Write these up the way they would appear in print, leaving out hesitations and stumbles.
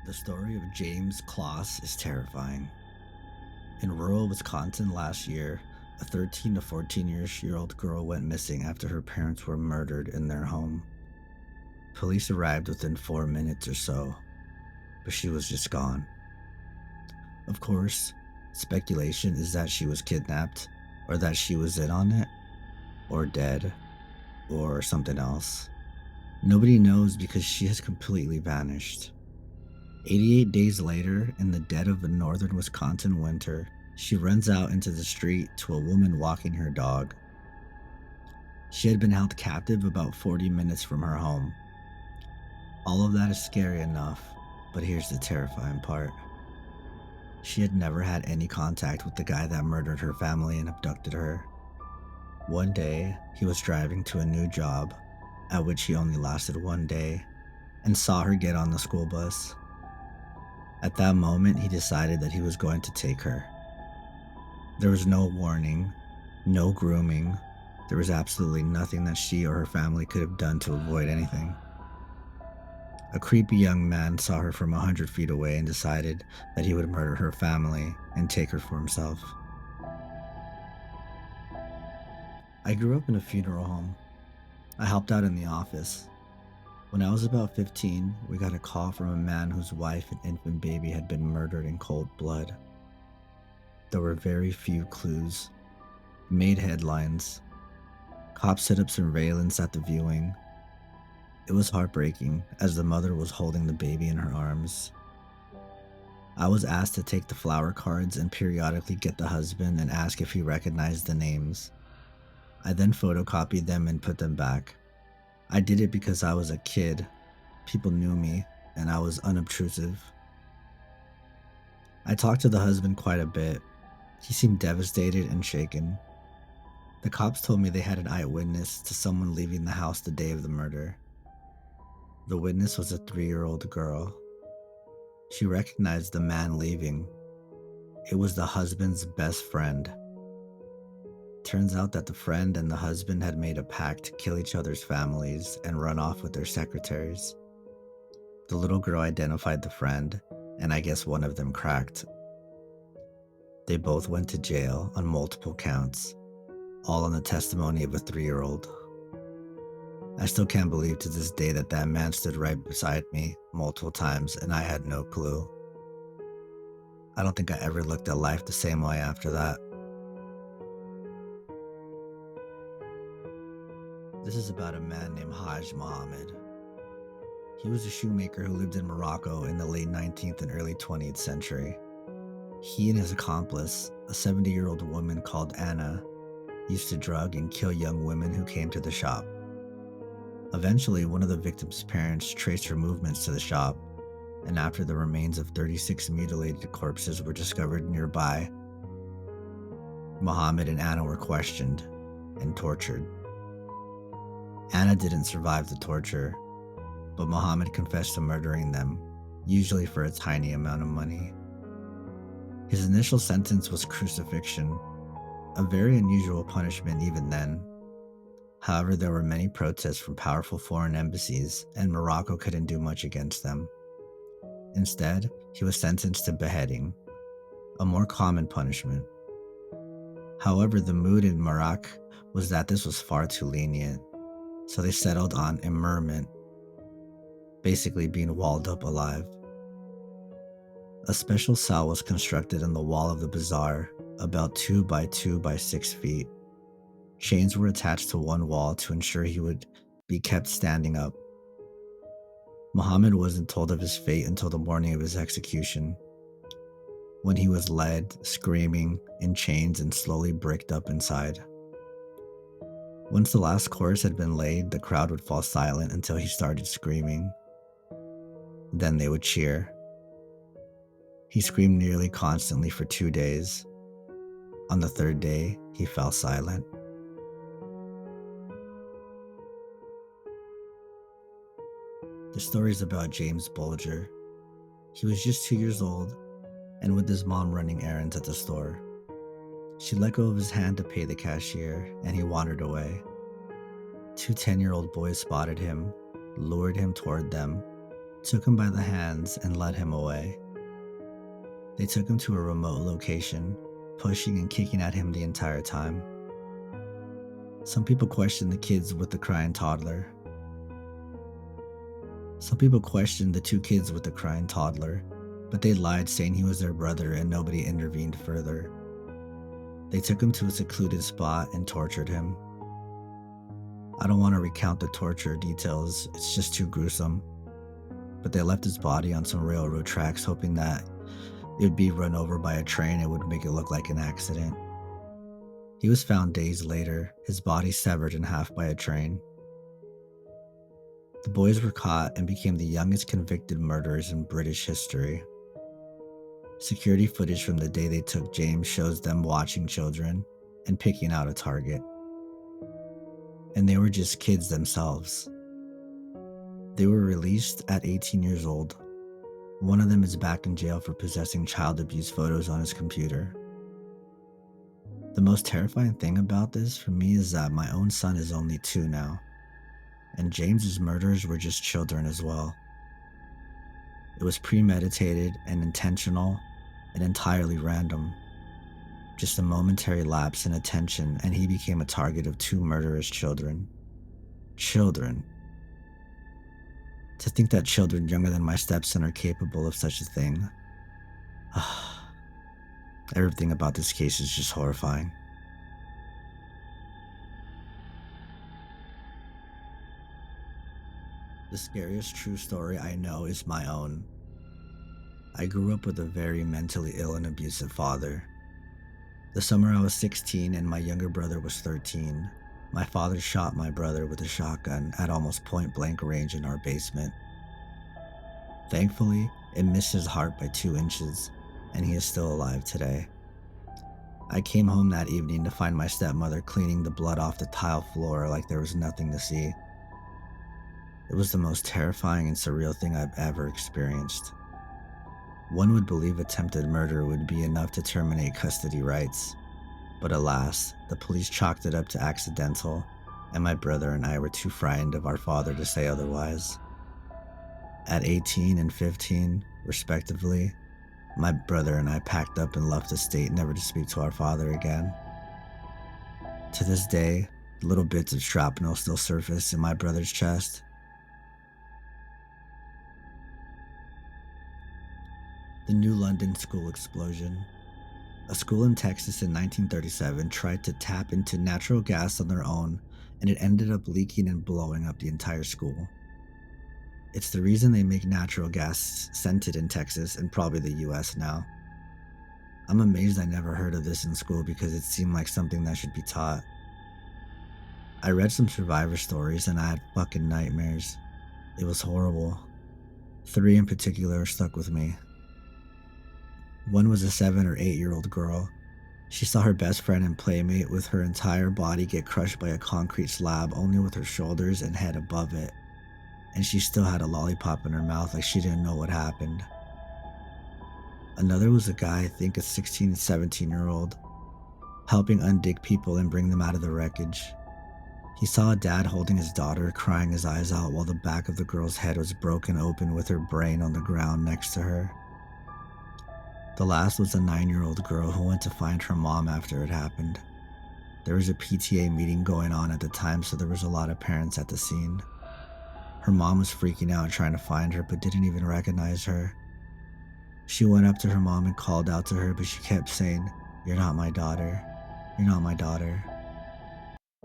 The story of James Kloss is terrifying. In rural Wisconsin last year, a 13 to 14-year-old girl went missing after her parents were murdered in their home. Police arrived within 4 minutes or so, but she was just gone. Of course, speculation is that she was kidnapped, or that she was in on it, or dead, or something else. Nobody knows because she has completely vanished. 88 days later, in the dead of a northern Wisconsin winter, she runs out into the street to a woman walking her dog. She had been held captive about 40 minutes from her home. All of that is scary enough, but here's the terrifying part. She had never had any contact with the guy that murdered her family and abducted her. One day, he was driving to a new job, at which he only lasted one day, and saw her get on the school bus. At that moment, he decided that he was going to take her. There was no warning, no grooming. There was absolutely nothing that she or her family could have done to avoid anything. A creepy young man saw her from 100 feet away and decided that he would murder her family and take her for himself. I grew up in a funeral home. I helped out in the office. When I was about 15, we got a call from a man whose wife and infant baby had been murdered in cold blood. There were very few clues. Made headlines. Cops set up surveillance at the viewing. It was heartbreaking as the mother was holding the baby in her arms. I was asked to take the flower cards and periodically get the husband and ask if he recognized the names. I then photocopied them and put them back. I did it because I was a kid. People knew me, and I was unobtrusive. I talked to the husband quite a bit. He seemed devastated and shaken. The cops told me they had an eyewitness to someone leaving the house the day of the murder. The witness was a 3-year-old girl. She recognized the man leaving. It was the husband's best friend. Turns out that the friend and the husband had made a pact to kill each other's families and run off with their secretaries. The little girl identified the friend, and I guess one of them cracked. They both went to jail on multiple counts, all on the testimony of a 3-year-old. I still can't believe to this day that that man stood right beside me multiple times and I had no clue. I don't think I ever looked at life the same way after that. This is about a man named Haj Mohammed. He was a shoemaker who lived in Morocco in the late 19th and early 20th century. He and his accomplice, a 70-year-old woman called Anna, used to drug and kill young women who came to the shop. Eventually, one of the victim's parents traced her movements to the shop, and after the remains of 36 mutilated corpses were discovered nearby, Mohammed and Anna were questioned and tortured. Anna didn't survive the torture, but Mohammed confessed to murdering them, usually for a tiny amount of money. His initial sentence was crucifixion, a very unusual punishment even then. However, there were many protests from powerful foreign embassies, and Morocco couldn't do much against them. Instead, he was sentenced to beheading, a more common punishment. However, the mood in Morocco was that this was far too lenient, so they settled on immurement, basically being walled up alive. A special cell was constructed in the wall of the bazaar, about 2 by 2 by 6 feet. Chains were attached to one wall to ensure he would be kept standing up. Muhammad wasn't told of his fate until the morning of his execution, when he was led, screaming, in chains and slowly bricked up inside. Once the last course had been laid, the crowd would fall silent until he started screaming. Then they would cheer. He screamed nearly constantly for 2 days. On the third day, he fell silent. The story is about James Bulger. He was just 2 years old and with his mom running errands at the store. She let go of his hand to pay the cashier and he wandered away. 2 10-year-old boys spotted him, lured him toward them, took him by the hands, and led him away. They took him to a remote location, pushing and kicking at him the entire time. Some people questioned the kids with the crying toddler. Some people questioned the two kids with the crying toddler, but they lied, saying he was their brother and nobody intervened further. They took him to a secluded spot and tortured him. I don't want to recount the torture details, it's just too gruesome. But they left his body on some railroad tracks, hoping that it would be run over by a train and would make it look like an accident. He was found days later, his body severed in half by a train. The boys were caught and became the youngest convicted murderers in British history. Security footage from the day they took James shows them watching children and picking out a target. And they were just kids themselves. They were released at 18 years old. One of them is back in jail for possessing child abuse photos on his computer. The most terrifying thing about this for me is that my own son is only 2 now, and James's murders were just children as well. It was premeditated and intentional and entirely random. Just a momentary lapse in attention, and he became a target of 2 murderous children. Children. To think that children younger than my stepson are capable of such a thing. Everything about this case is just horrifying. The scariest true story I know is my own. I grew up with a very mentally ill and abusive father. The summer I was 16 and my younger brother was 13, my father shot my brother with a shotgun at almost point-blank range in our basement. Thankfully, it missed his heart by 2 inches, and he is still alive today. I came home that evening to find my stepmother cleaning the blood off the tile floor like there was nothing to see. It was the most terrifying and surreal thing I've ever experienced. One would believe attempted murder would be enough to terminate custody rights, but alas, the police chalked it up to accidental, and my brother and I were too frightened of our father to say otherwise. At 18 and 15, respectively, my brother and I packed up and left the state never to speak to our father again. To this day, little bits of shrapnel still surface in my brother's chest. The New London school explosion. A school in Texas in 1937 tried to tap into natural gas on their own, and it ended up leaking and blowing up the entire school. It's the reason they make natural gas scented in Texas and probably the US now. I'm amazed I never heard of this in school because it seemed like something that should be taught. I read some survivor stories and I had fucking nightmares. It was horrible. 3 in particular stuck with me. One was a 7 or 8-year-old girl. She saw her best friend and playmate with her entire body get crushed by a concrete slab only with her shoulders and head above it. And she still had a lollipop in her mouth like she didn't know what happened. Another was a guy, I think a 16 and 17-year-old, helping undig people and bring them out of the wreckage. He saw a dad holding his daughter, crying his eyes out while the back of the girl's head was broken open with her brain on the ground next to her. The last was a 9-year-old girl who went to find her mom after it happened. There was a PTA meeting going on at the time, so there was a lot of parents at the scene. Her mom was freaking out trying to find her, but didn't even recognize her. She went up to her mom and called out to her, but she kept saying, "You're not my daughter. You're not my daughter."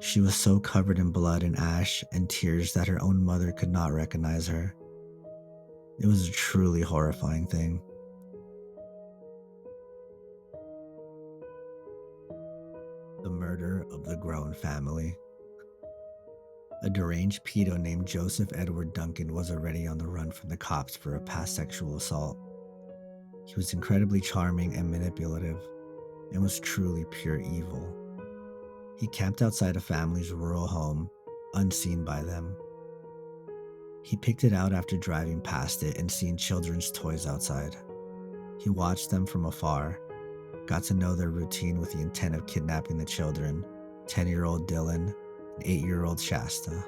She was so covered in blood and ash and tears that her own mother could not recognize her. It was a truly horrifying thing. The murder of the Grown family. A deranged pedo named Joseph Edward Duncan was already on the run from the cops for a past sexual assault. He was incredibly charming and manipulative, and was truly pure evil. He camped outside a family's rural home, unseen by them. He picked it out after driving past it and seeing children's toys outside. He watched them from afar, got to know their routine with the intent of kidnapping the children, 10-year-old Dylan and 8-year-old Shasta.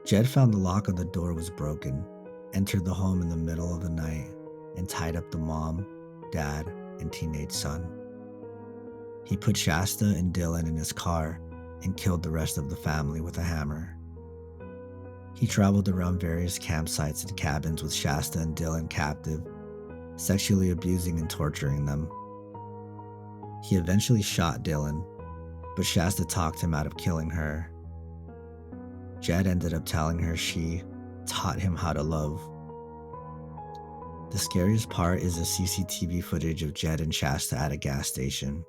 Jed found the lock on the door was broken, entered the home in the middle of the night, and tied up the mom, dad, and teenage son. He put Shasta and Dylan in his car and killed the rest of the family with a hammer. He traveled around various campsites and cabins with Shasta and Dylan captive, sexually abusing and torturing them. He eventually shot Dylan, but Shasta talked him out of killing her. Jed ended up telling her she taught him how to love. The scariest part is the CCTV footage of Jed and Shasta at a gas station,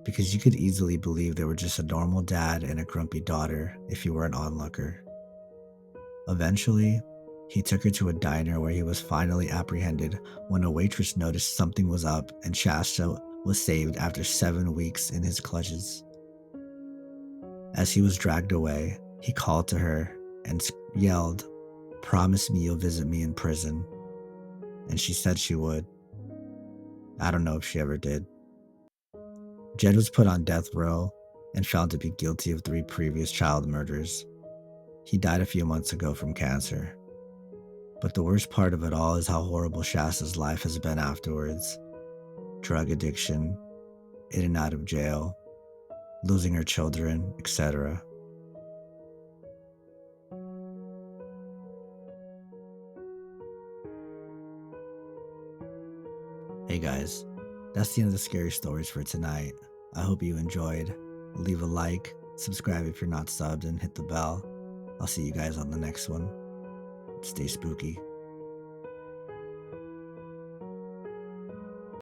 because you could easily believe they were just a normal dad and a grumpy daughter if you were an onlooker. Eventually, he took her to a diner where he was finally apprehended when a waitress noticed something was up and Shasta was saved after 7 weeks in his clutches. As he was dragged away, he called to her and yelled, "Promise me you'll visit me in prison." And she said she would. I don't know if she ever did. Jed was put on death row and found to be guilty of 3 previous child murders. He died a few months ago from cancer. But the worst part of it all is how horrible Shasta's life has been afterwards. Drug addiction, in and out of jail, losing her children, etc. Hey guys, that's the end of the scary stories for tonight. I hope you enjoyed. Leave a like, subscribe if you're not subbed, and hit the bell. I'll see you guys on the next one. Stay spooky.